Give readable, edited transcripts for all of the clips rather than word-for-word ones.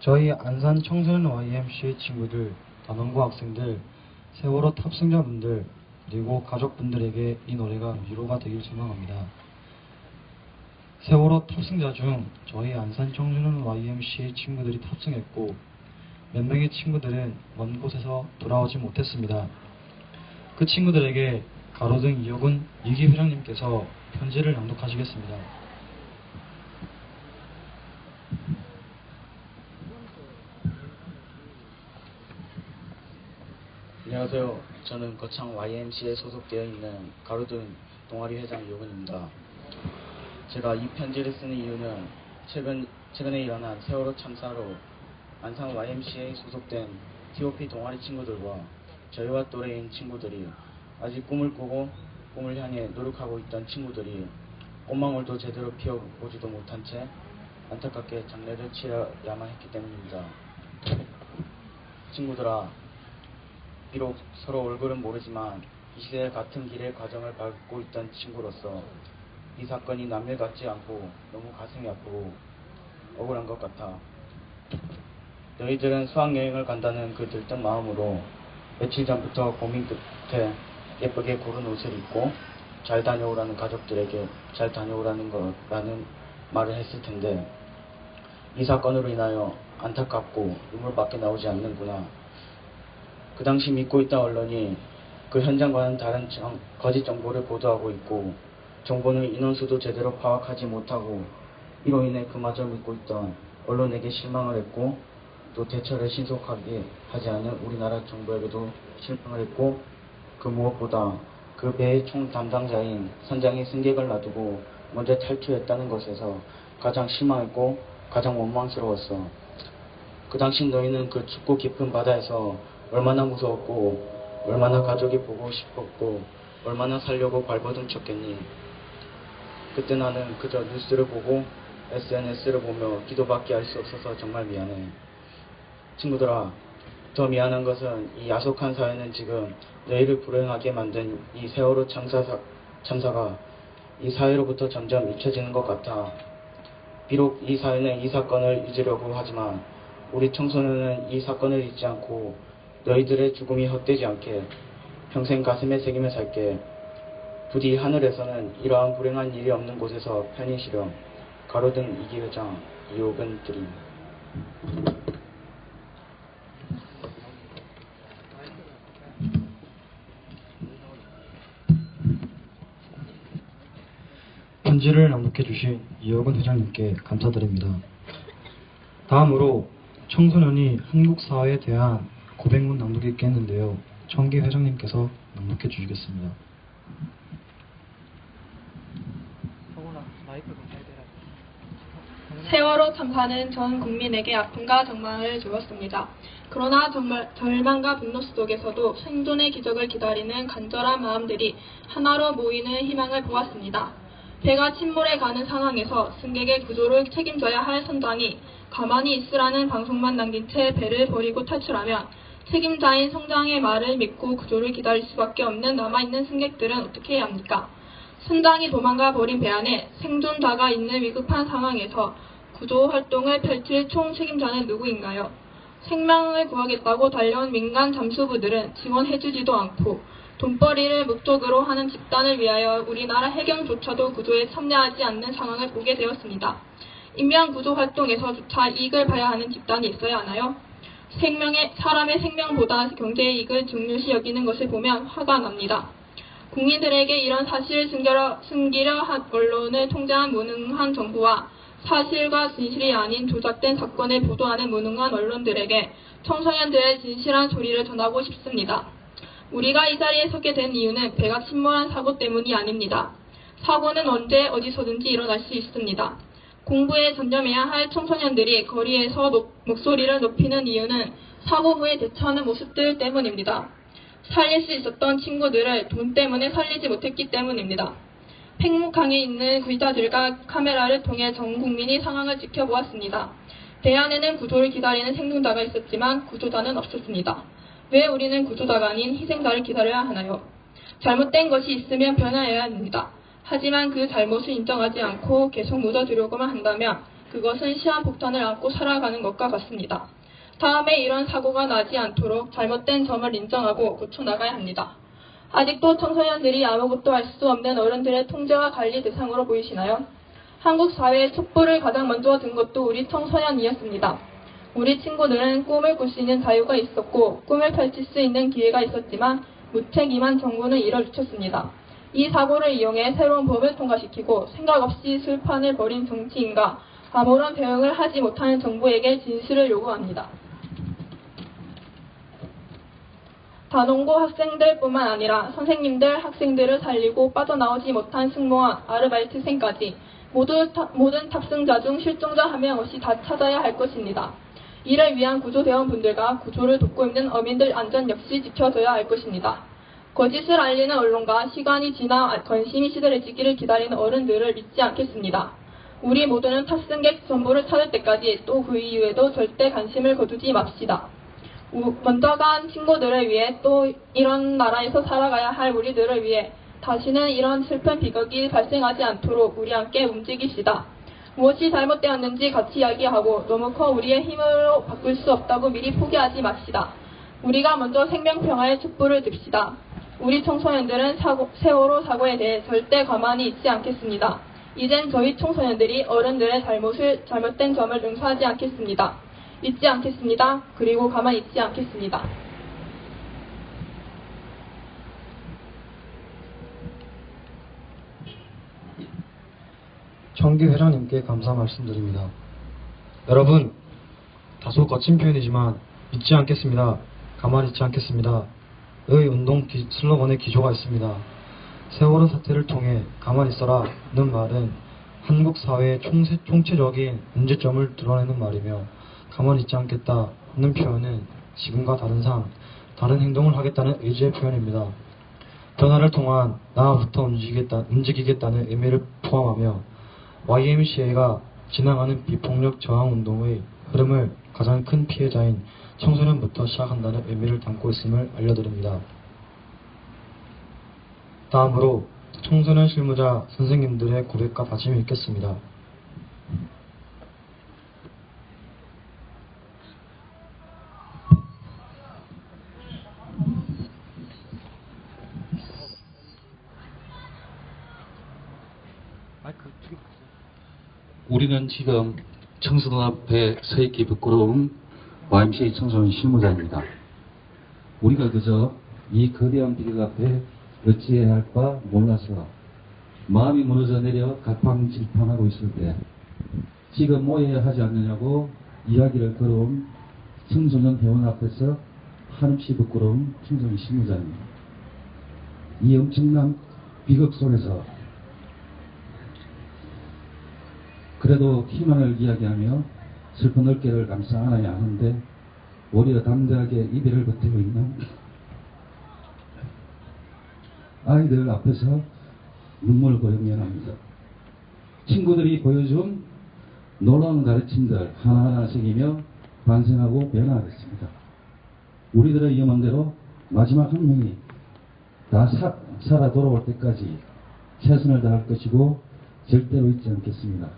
저희 안산 청소년 YMCA 친구들, 단원고 학생들, 세월호 탑승자분들, 그리고 가족분들에게 이 노래가 위로가 되길 소망합니다. 세월호 탑승자 중 저희 안산 청소년 YMCA 친구들이 탑승했고 몇 명의 친구들은 먼 곳에서 돌아오지 못했습니다. 그 친구들에게 가로등 이혁은 이기 회장님께서 편지를 낭독하시겠습니다. 안녕하세요. 저는 거창 YMC에 소속되어 있는 가로등 동아리 회장 이혁은입니다. 제가 이 편지를 쓰는 이유는 최근에 일어난 세월호 참사로 안산 YMC에 소속된 TOP 동아리 친구들과 저희와 또래인 친구들이 아직 꿈을 꾸고 꿈을 향해 노력하고 있던 친구들이 꽃망울도 제대로 피워보지도 못한 채 안타깝게 장례를 치러야만 했기 때문입니다. 친구들아, 비록 서로 얼굴은 모르지만 이 시대에 같은 길의 과정을 밟고 있던 친구로서 이 사건이 남일 같지 않고 너무 가슴이 아프고 억울한 것 같아. 너희들은 수학여행을 간다는 그 들뜬 마음으로 며칠 전부터 고민 끝에 예쁘게 고른 옷을 입고 잘 다녀오라는 가족들에게 잘 다녀오라는 거라는 말을 했을 텐데 이 사건으로 인하여 안타깝고 눈물밖에 나오지 않는구나. 그 당시 믿고 있던 언론이 그 현장과는 다른 거짓 정보를 보도하고 있고 정보는 인원수도 제대로 파악하지 못하고 이로 인해 그마저 믿고 있던 언론에게 실망을 했고 또 대처를 신속하게 하지 않은 우리나라 정부에게도 실망을 했고 그 무엇보다 그 배의 총 담당자인 선장이 승객을 놔두고 먼저 탈출했다는 것에서 가장 실망했고 가장 원망스러웠어. 그 당시 너희는 그 춥고 깊은 바다에서 얼마나 무서웠고 얼마나 가족이 보고 싶었고 얼마나 살려고 발버둥 쳤겠니. 그때 나는 그저 뉴스를 보고 SNS를 보며 기도밖에 할 수 없어서 정말 미안해. 친구들아, 더 미안한 것은 이 야속한 사회는 지금 너희를 불행하게 만든 이 세월호 참사가 이 사회로부터 점점 잊혀지는 것 같아. 비록 이 사회는 이 사건을 잊으려고 하지만 우리 청소년은 이 사건을 잊지 않고 너희들의 죽음이 헛되지 않게 평생 가슴에 새기며 살게. 부디 하늘에서는 이러한 불행한 일이 없는 곳에서 편히 쉬렴. 가로등 이기 회장 이혁은 드림. 편지를 낭독해 주신 이혁은 회장님께 감사드립니다. 다음으로 청소년이 한국 사회에 대한 고백문 낭독이 있겠는데요. 청기 회장님께서 낭독해 주시겠습니다. 세월호 참사는 전 국민에게 아픔과 절망을 주었습니다. 그러나 절망과 분노 속에서도 생존의 기적을 기다리는 간절한 마음들이 하나로 모이는 희망을 보았습니다. 배가 침몰해 가는 상황에서 승객의 구조를 책임져야 할 선장이 가만히 있으라는 방송만 남긴 채 배를 버리고 탈출하면 책임자인 선장의 말을 믿고 구조를 기다릴 수밖에 없는 남아있는 승객들은 어떻게 해야 합니까? 선장이 도망가 버린 배 안에 생존자가 있는 위급한 상황에서 구조 활동을 펼칠 총 책임자는 누구인가요? 생명을 구하겠다고 달려온 민간 잠수부들은 지원해주지도 않고 돈벌이를 목적으로 하는 집단을 위하여 우리나라 해경조차도 구조에 참여하지 않는 상황을 보게 되었습니다. 인명 구조 활동에서조차 이익을 봐야 하는 집단이 있어야 하나요? 사람의 생명보다 경제의 이익을 중요시 여기는 것을 보면 화가 납니다. 국민들에게 이런 사실을 숨기려 한 언론을 통제한 무능한 정부와 사실과 진실이 아닌 조작된 사건을 보도하는 무능한 언론들에게 청소년들의 진실한 소리를 전하고 싶습니다. 우리가 이 자리에 서게 된 이유는 배가 침몰한 사고 때문이 아닙니다. 사고는 언제 어디서든지 일어날 수 있습니다. 공부에 전념해야 할 청소년들이 거리에서 목소리를 높이는 이유는 사고 후에 대처하는 모습들 때문입니다. 살릴 수 있었던 친구들을 돈 때문에 살리지 못했기 때문입니다. 팽목항에 있는 기자들과 카메라를 통해 전 국민이 상황을 지켜보았습니다. 배 안에는 구조를 기다리는 생존자가 있었지만 구조자는 없었습니다. 왜 우리는 구조자가 아닌 희생자를 기다려야 하나요? 잘못된 것이 있으면 변화해야 합니다. 하지만 그 잘못을 인정하지 않고 계속 묻어두려고만 한다면 그것은 시한폭탄을 안고 살아가는 것과 같습니다. 다음에 이런 사고가 나지 않도록 잘못된 점을 인정하고 고쳐나가야 합니다. 아직도 청소년들이 아무것도 할 수 없는 어른들의 통제와 관리 대상으로 보이시나요? 한국 사회에 촛불을 가장 먼저 든 것도 우리 청소년이었습니다. 우리 친구들은 꿈을 꿀 수 있는 자유가 있었고 꿈을 펼칠 수 있는 기회가 있었지만 무책임한 정부는 이를 늦췄습니다. 이 사고를 이용해 새로운 법을 통과시키고 생각 없이 술판을 벌인 정치인과 아무런 대응을 하지 못하는 정부에게 진실을 요구합니다. 단원고 학생들뿐만 아니라 선생님들, 학생들을 살리고 빠져나오지 못한 승무원, 아르바이트생까지 모든 탑승자 중 실종자 한 명 없이 다 찾아야 할 것입니다. 이를 위한 구조대원분들과 구조를 돕고 있는 어민들 안전 역시 지켜져야 할 것입니다. 거짓을 알리는 언론과 시간이 지나 관심이 시들해지기를 기다리는 어른들을 믿지 않겠습니다. 우리 모두는 탑승객 전부를 찾을 때까지 또 그 이후에도 절대 관심을 거두지 맙시다. 먼저 간 친구들을 위해 또 이런 나라에서 살아가야 할 우리들을 위해 다시는 이런 슬픈 비극이 발생하지 않도록 우리 함께 움직입시다. 무엇이 잘못되었는지 같이 이야기하고 너무 커 우리의 힘으로 바꿀 수 없다고 미리 포기하지 맙시다. 우리가 먼저 생명평화의 촛불을 듭시다. 우리 청소년들은 세월호 사고에 대해 절대 가만히 있지 않겠습니다. 이젠 저희 청소년들이 어른들의 잘못된 점을 용서하지 않겠습니다. 잊지 않겠습니다. 그리고 가만히 있지 않겠습니다. 청기 회장님께 감사 말씀드립니다. 여러분, 다소 거친 표현이지만 잊지 않겠습니다. 가만히 있지 않겠습니다. 의 운동 슬로건에 기조가 있습니다. 세월호 사태를 통해 가만히 있어라는 말은 한국 사회의 총체적인 문제점을 드러내는 말이며 가만히 있지 않겠다는 표현은 지금과 다른 행동을 하겠다는 의지의 표현입니다. 변화를 통한 나아부터 움직이겠다는 의미를 포함하며 YMCA가 진행하는 비폭력 저항운동의 흐름을 가장 큰 피해자인 청소년부터 시작한다는 의미를 담고 있음을 알려드립니다. 다음으로 청소년 실무자 선생님들의 고백과 다짐이 있겠습니다. 우리는 지금 청소년 앞에 서 있기 부끄러운 YMCA 청소년 실무자입니다. 우리가 그저 이 거대한 비극 앞에 어찌해야 할까 몰라서 마음이 무너져 내려 갈팡질팡하고 있을 때 지금 모여야 하지 않느냐고 이야기를 걸어온 청소년 회원 앞에서 한없이 부끄러운 청소년 실무자입니다. 이 엄청난 비극 속에서 그래도 희망을 이야기하며 슬픈 어깨를 감싸 안아야 하는데 오히려 담대하게 이별을 버티고 있는 아이들 앞에서 눈물을 보이며 합니다. 친구들이 보여준 놀라운 가르침들 하나하나 새기며 반성하고 변화하겠습니다. 우리들의 염원대로 마지막 한 명이 다 살아 돌아올 때까지 최선을 다할 것이고 절대로 잊지 않겠습니다.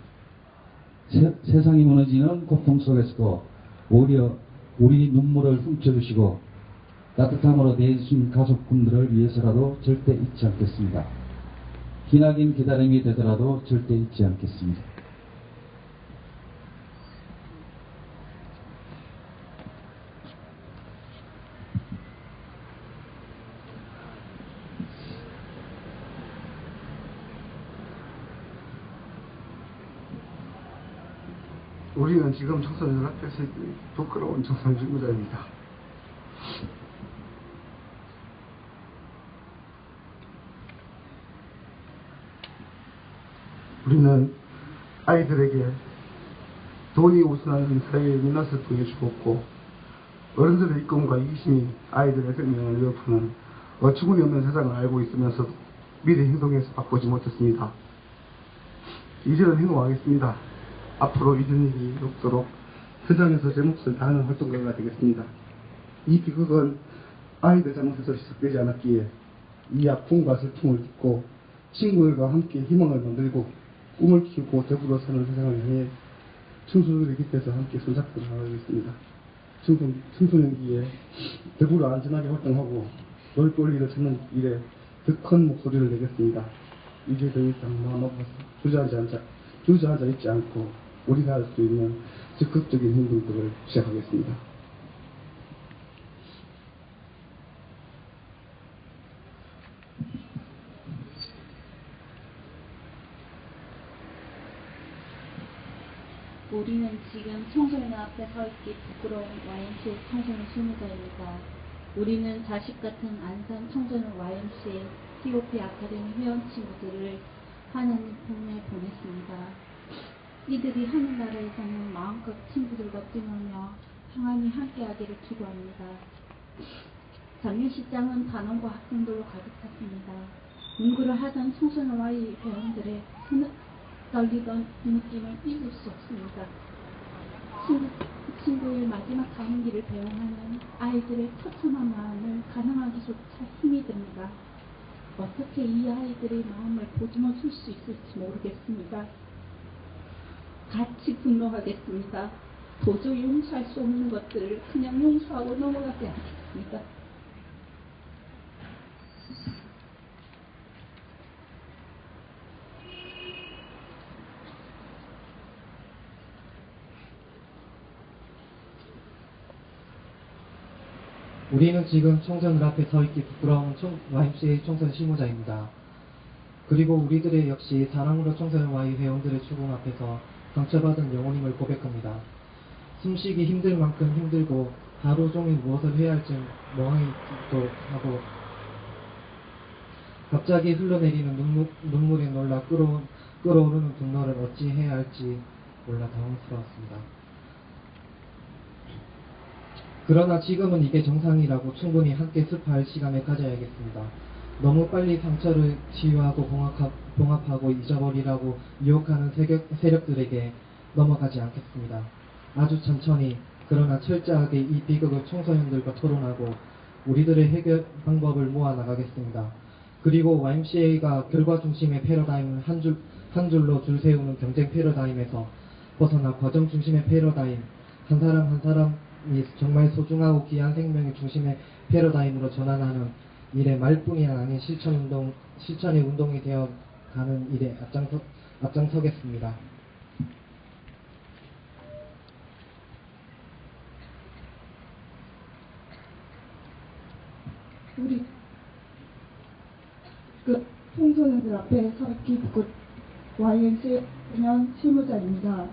세상이 무너지는 고통 속에서도 오히려 우리 눈물을 훔쳐주시고 따뜻함으로 대해주신 가족분들을 위해서라도 절대 잊지 않겠습니다. 기나긴 기다림이 되더라도 절대 잊지 않겠습니다. 우리는 지금 청소년 앞에서 부끄러운 청소년 실무자입니다. 우리는 아이들에게 돈이 우선하는 사회의 민낯을 통해 주었고 어른들의 꿈과 이기심이 아이들의 생명을 위협하는 어처구니 없는 세상을 알고 있으면서도 미래 행동에서 바꾸지 못했습니다. 이제는 행동하겠습니다. 앞으로 이런 일이 없도록 현장에서 제 몫을 다하는 활동가가 되겠습니다. 이 비극은 아이들 잘못에서 시작되지 않았기에 이 아픔과 슬픔을 딛고 친구들과 함께 희망을 만들고 꿈을 키우고 더불어 사는 세상을 향해 청소년들의 곁에서 함께 손잡고 나가겠습니다. 청소년기에 더불어 안전하게 활동하고 넓은 권리를 찾는 일에 더 큰 목소리를 내겠습니다. 이제 더 이상 마음 아파서 주저앉아 있지 않고 우리가 할 수 있는 적극적인 행동들을 시작하겠습니다. 우리는 지금 청소년 앞에 서 있기 부끄러운 YMCA 청소년 실무자입니다. 우리는 자식 같은 안산 청소년 YMCA TOP 아카데미 회원 친구들을 하나님 품에 보냈습니다. 이들이 하늘나라에서는 마음껏 친구들과 뛰놀며 평안히 함께하기를 기도합니다. 장례식장은 단원과 학생들로 가득 찼습니다. 농구를 하던 청소년 Y 회원들의 떨리던 느낌을 잊을 수 없습니다. 친구의 마지막 가는 길을 배웅하는 아이들의 처참한 마음을 가능하기조차 힘이 듭니다. 어떻게 이 아이들의 마음을 보듬어 줄 수 있을지 모르겠습니다. 같이 분노하겠습니다. 도저히 용서할 수 없는 것들을 그냥 용서하고 넘어가지 않겠습니다. 우리는 지금 청소년 앞에 서 있기 부끄러운 YMCA 청소년 실무자입니다. 그리고 우리들의 역시 사랑으로 청소년 Y 회원들의 추궁 앞에서 상처받은 영혼임을 고백합니다. 숨쉬기 힘들 만큼 힘들고 하루 종일 무엇을 해야 할지 멍하기도 하고 갑자기 흘러내리는 눈물에 놀라 끓어오르는 분노를 어찌 해야 할지 몰라 당황스러웠습니다. 그러나 지금은 이게 정상이라고 충분히 함께 슬퍼할 시간을 가져야겠습니다. 너무 빨리 상처를 치유하고 봉합하고 잊어버리라고 유혹하는 세력들에게 넘어가지 않겠습니다. 아주 천천히 그러나 철저하게 이 비극을 청소년들과 토론하고 우리들의 해결 방법을 모아 나가겠습니다. 그리고 YMCA가 결과 중심의 패러다임을 한 줄로 줄 세우는 경쟁 패러다임에서 벗어나 과정 중심의 패러다임, 한 사람 한 사람이 정말 소중하고 귀한 생명의 중심의 패러다임으로 전환하는 일에 말뿐이 아닌 실천의 운동이 되어 가는 일에 앞장서겠습니다. 우리 청소년들 앞에 서 있기 부끄러운 YMCA 청년 실무자입니다.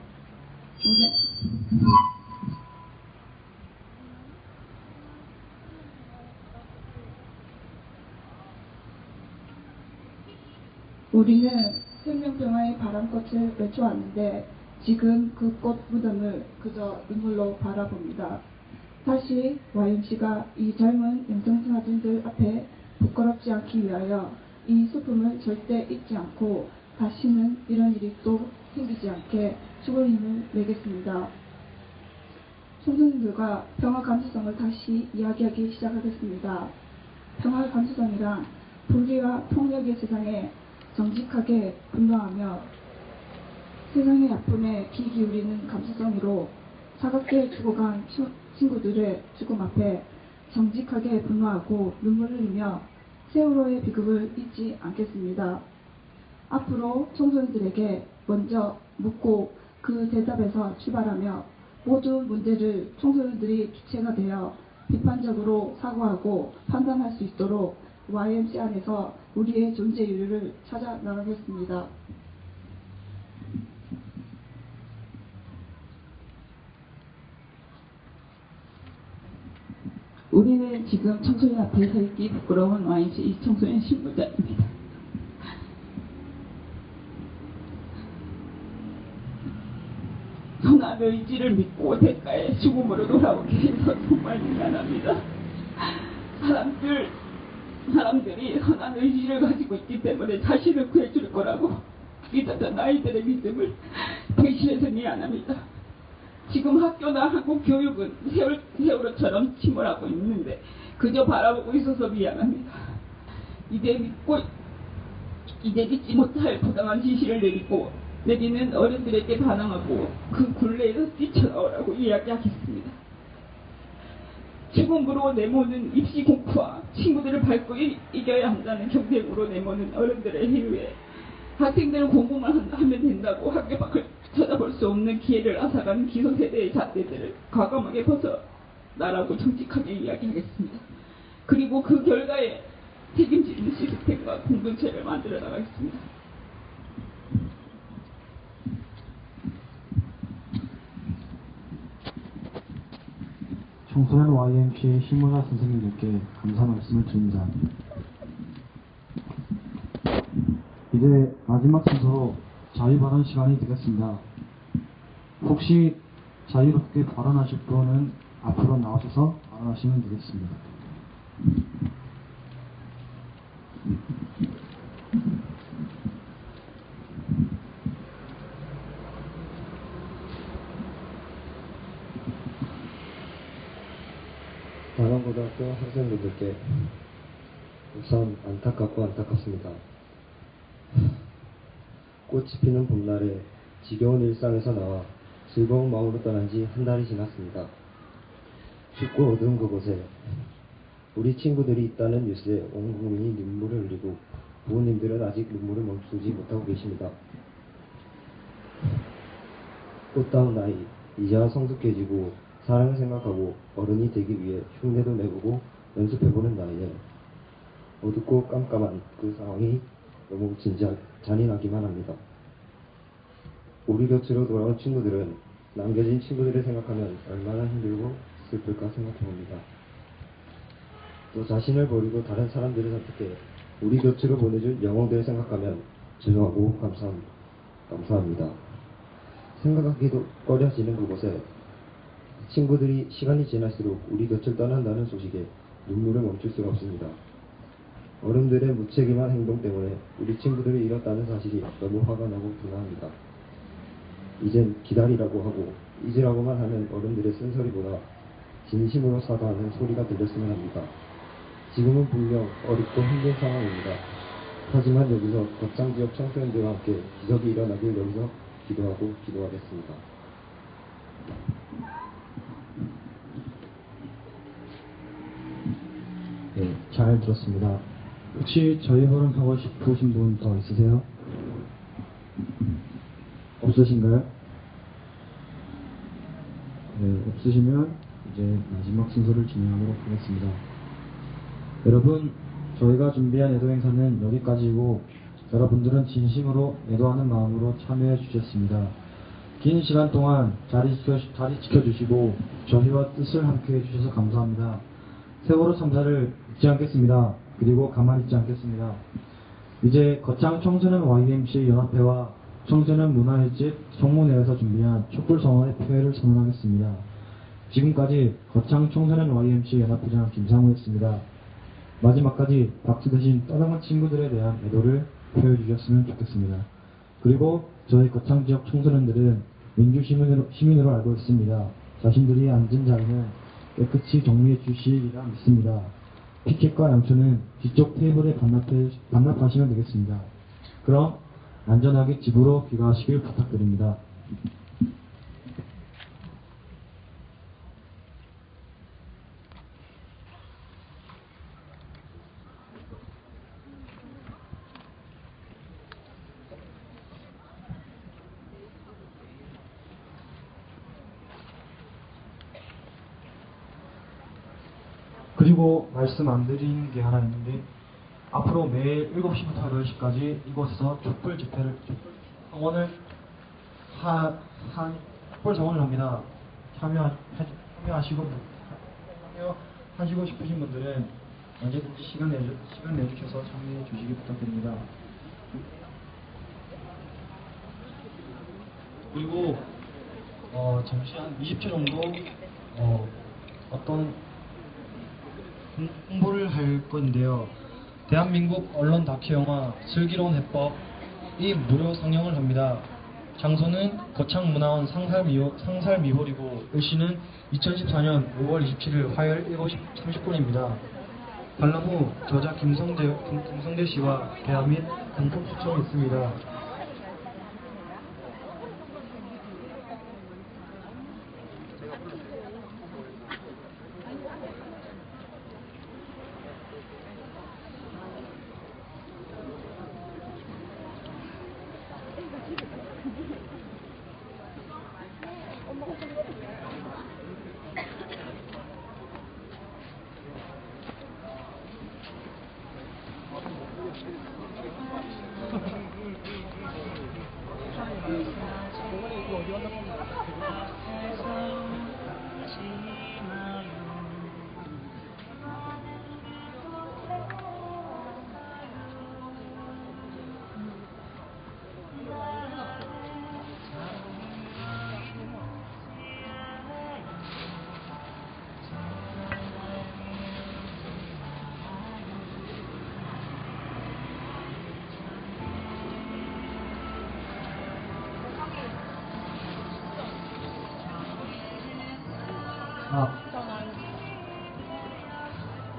우리는 생명평화의 바람꽃을 외쳐왔는데 지금 그 꽃 무덤을 그저 눈물로 바라봅니다. 다시 YMC가 이 젊은 영상사진들 앞에 부끄럽지 않기 위하여 이 슬픔을 절대 잊지 않고 다시는 이런 일이 또 생기지 않게 죽을 힘을 내겠습니다. 청소년들과 평화 감수성을 다시 이야기하기 시작하겠습니다. 평화 감수성이란 분리와 폭력의 세상에 정직하게 분노하며 세상의 아픔에 귀 기울이는 감수성으로 차갑게 죽어간 친구들의 죽음 앞에 정직하게 분노하고 눈물을 흘리며 세월호의 비극을 잊지 않겠습니다. 앞으로 청소년들에게 먼저 묻고 그 대답에서 출발하며 모든 문제를 청소년들이 주체가 되어 비판적으로 사고하고 판단할 수 있도록 YMCA 안에서 우리의 존재 이유를 찾아 나가겠습니다. 우리는 지금 청소년 앞에 서 있기 부끄러운 YMCA 청소년 실무자입니다. 선한 의지를 믿고 대가의 죽음으로 돌아오게 해서 정말 미안합니다. 사람들이 선한 의지를 가지고 있기 때문에 자신을 구해줄 거라고 믿었던 아이들의 믿음을 배신해서 미안합니다. 지금 학교나 한국 교육은 세월호처럼 침몰하고 있는데 그저 바라보고 있어서 미안합니다. 이제 믿지 못할 부당한 지시를 내리고 내리는 어른들에게 반항하고 그 굴레에서 뛰쳐나오라고 이야기하겠습니다. 최공부로 내모는 입시 공부와 친구들을 밟고 이겨야 한다는 경쟁으로 내모는 어른들의 회유에 학생들은 공부만 하면 된다고 학교 밖을 쳐다볼 수 없는 기회를 앗아가는 기성세대의 잣대들을 과감하게 벗어나라고 정직하게 이야기하겠습니다. 그리고 그 결과에 책임지는 시스템과 공동체를 만들어 나가겠습니다. 청소년 YMCA 실무자 선생님들께 감사 말씀을 드립니다. 이제 마지막 순서로 자유 발언 시간이 되겠습니다. 혹시 자유롭게 발언하실 분은 앞으로 나오셔서 발언하시면 되겠습니다. 단원고등학교 학생분들께 우선 안타깝습니다. 꽃이 피는 봄날에 지겨운 일상에서 나와 즐거운 마음으로 떠난 지 한 달이 지났습니다. 춥고 어두운 그곳에 우리 친구들이 있다는 뉴스에 온 국민이 눈물을 흘리고 부모님들은 아직 눈물을 멈추지 못하고 계십니다. 꽃다운 나이, 이제야 성숙해지고 사랑을 생각하고 어른이 되기 위해 흉내도 내보고 연습해보는 나이에 어둡고 깜깜한 그 상황이 너무 잔인하기만 합니다. 우리 곁으로 돌아온 친구들은 남겨진 친구들을 생각하면 얼마나 힘들고 슬플까 생각해봅니다. 또 자신을 버리고 다른 사람들을 선택해 우리 곁으로 보내준 영웅들을 생각하면 죄송하고 감사합니다. 생각하기도 꺼려지는 그곳에 친구들이 시간이 지날수록 우리 곁을 떠난다는 소식에 눈물을 멈출 수가 없습니다. 어른들의 무책임한 행동 때문에 우리 친구들이 잃었다는 사실이 너무 화가 나고 분노합니다. 이젠 기다리라고 하고 잊으라고만 하는 어른들의 쓴소리보다 진심으로 사과하는 소리가 들렸으면 합니다. 지금은 분명 어렵고 힘든 상황입니다. 하지만 여기서 거창지역 청소년들과 함께 기적이 일어나길 여기서 기도하겠습니다. 네, 잘 들었습니다. 혹시 저희 발언하고 싶으신 분 더 있으세요? 없으신가요? 네, 없으시면 이제 마지막 순서를 진행하도록 하겠습니다. 여러분, 저희가 준비한 애도 행사는 여기까지고 여러분들은 진심으로 애도하는 마음으로 참여해 주셨습니다. 긴 시간 동안 자리 지켜주시고 저희와 뜻을 함께 해주셔서 감사합니다. 세월호 참사를 잊지 않겠습니다. 그리고 가만히 있지 않겠습니다. 이제 거창 청소년 YMCA 연합회와 청소년 문화의 집 청문회에서 준비한 촛불성원의 폐회를 선언하겠습니다. 지금까지 거창 청소년 YMCA 연합회장 김상우였습니다. 마지막까지 박수 대신 떠나간 친구들에 대한 애도를 표해주셨으면 좋겠습니다. 그리고 저희 거창 지역 청소년들은 민주시민으로 알고 있습니다. 자신들이 앉은 자리는 깨끗이 정리해 주시리라 믿습니다. 피켓과 양초는 뒤쪽 테이블에 반납하시면 되겠습니다. 그럼 안전하게 집으로 귀가하시길 부탁드립니다. 그리고 말씀 안 드린 게 하나 있는데 앞으로 매일 7시부터 8시까지 이곳에서 촛불 성원을 합니다. 참여하시고 싶으신 분들은 언제든지 시간 내주셔서 참여해 주시기 부탁드립니다. 그리고 잠시 한 20초 정도 어떤 홍보를 할 건데요. 대한민국 언론 다큐 영화 슬기로운 해법이 무료 상영을 합니다. 장소는 거창문화원 상살미홀이고 일시는 2014년 5월 27일 화요일 7시 30분입니다. 관람 후 저자 김성재 씨와 대화 및 경품 추첨이 있습니다.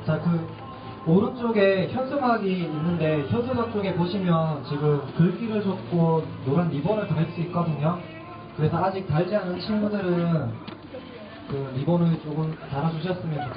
자, 오른쪽에 현수막이 있는데 현수막 쪽에 보시면 지금 글귀를 적고 노란 리본을 달 수 있거든요. 그래서 아직 달지 않은 친구들은 그 리본을 조금 달아주셨으면 좋겠습니다.